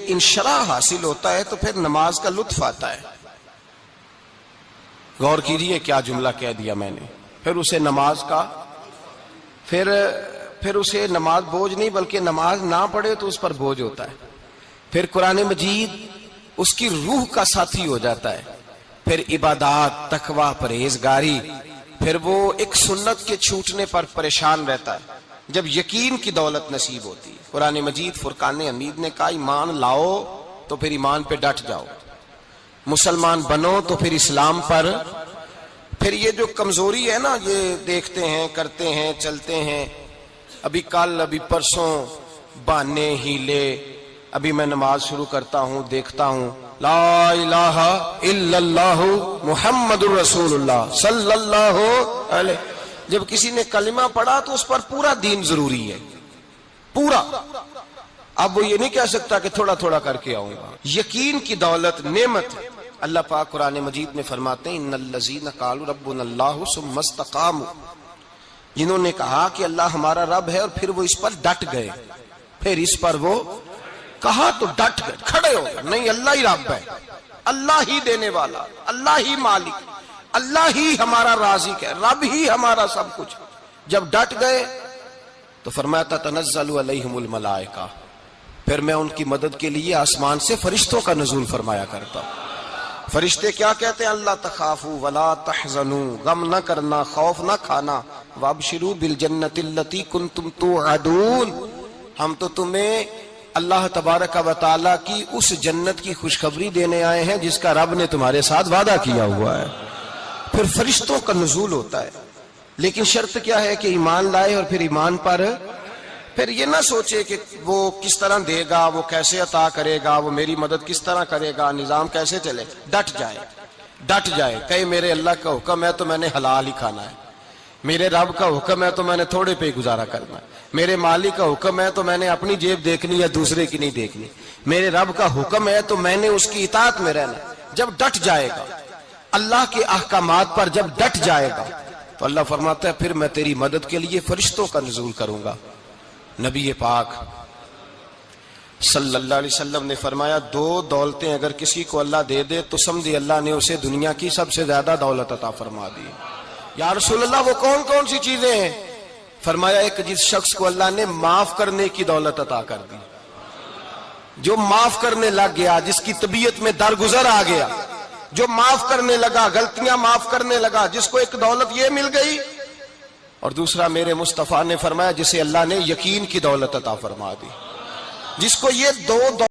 انشراح حاصل ہوتا ہے تو پھر نماز کا لطف آتا ہے. غور کیجئے کیا جملہ کہہ دیا میں نے. پھر اسے نماز کا پھر اسے نماز بوجھ نہیں بلکہ نماز نہ پڑھے تو اس پر بوجھ ہوتا ہے. پھر قرآن مجید اس کی روح کا ساتھی ہو جاتا ہے. پھر عبادات، تقوی، پرہیزگاری، پھر وہ ایک سنت کے چھوٹنے پر پریشان رہتا ہے جب یقین کی دولت نصیب ہوتی ہے. قرآن مجید فرقان حمید نے کہا ایمان لاؤ تو پھر ایمان پہ ڈٹ جاؤ، مسلمان بنو تو پھر اسلام پر. پھر یہ جو کمزوری ہے نا، یہ دیکھتے ہیں، کرتے ہیں، چلتے ہیں، ابھی کل ابھی پرسوں بہانے ہیلے، ابھی میں نماز شروع کرتا ہوں دیکھتا ہوں لا الہ الا اللہ محمد الرسول اللہ صلی اللہ علیہ. جب کسی نے کلمہ پڑھا تو اس پر پورا دین ضروری ہے، پورا. اب وہ یہ نہیں کہہ سکتا کہ تھوڑا تھوڑا کر کے آؤں گا. یقین کی دولت نعمت ہے. اللہ پاک قرآن مجید میں فرماتے ہیں ان الذین قالوا ربنا اللہ ثم استقاموا، جنہوں نے کہا کہ اللہ ہمارا رب ہے اور پھر وہ اس پر ڈٹ گئے. پھر اس پر وہ کہا تو ڈٹ گئے، کھڑے ہو گئے. نہیں، اللہ ہی رب ہے، اللہ ہی دینے والا، اللہ ہی مالک، اللہ ہی ہمارا رازق ہے، رب ہی ہمارا سب کچھ. جب ڈٹ گئے تو فرمایا تتنزل علیہم الملائکہ، پھر میں ان کی مدد کے لیے آسمان سے فرشتوں کا نزول فرمایا کرتا ہوں. فرشتے کیا کہتے ہیں؟ اللہ تخافوا ولا تحزنوا، غم نہ کرنا، خوف نہ کھانا، وابشروا بالجنۃ التی کنتم توعدون، ہم تو تمہیں اللہ تبارک و تعالیٰ کی اس جنت کی خوشخبری دینے آئے ہیں جس کا رب نے تمہارے ساتھ وعدہ کیا ہوا ہے. پھر فرشتوں کا نزول ہوتا ہے، لیکن شرط کیا ہے کہ ایمان لائے اور پھر ایمان پر پھر یہ نہ سوچے کہ وہ کس طرح دے گا، وہ کیسے عطا کرے گا، وہ میری مدد کس طرح کرے گا، نظام کیسے چلے. ڈٹ جائے کہے میرے اللہ کا حکم ہے تو میں نے حلال ہی کھانا ہے، میرے رب کا حکم ہے تو میں نے تھوڑے پہ ہی گزارا کرنا ہے، میرے مالک کا حکم ہے تو میں نے اپنی جیب دیکھنی یا دوسرے کی نہیں دیکھنی، میرے رب کا حکم ہے تو میں نے اس کی اطاعت میں رہنا. جب ڈٹ جائے گا اللہ کے احکامات پر، جب ڈٹ جائے گا تو اللہ فرماتا ہے پھر میں تیری مدد کے لیے فرشتوں کا نزول کروں گا. نبی پاک صلی اللہ علیہ وسلم نے فرمایا دو دولتیں اگر کسی کو اللہ دے دے تو سمجھے اللہ نے اسے دنیا کی سب سے زیادہ دولت عطا فرما دی. یا رسول اللہ وہ کون کون سی چیزیں ہیں؟ فرمایا ایک جس شخص کو اللہ نے معاف کرنے کی دولت عطا کر دی، جو معاف کرنے لگ گیا، جس کی طبیعت میں درگزر آ گیا، جو معاف کرنے لگا، غلطیاں معاف کرنے لگا، جس کو ایک دولت یہ مل گئی. اور دوسرا میرے مصطفیٰ نے فرمایا جسے اللہ نے یقین کی دولت عطا فرما دی، جس کو یہ دو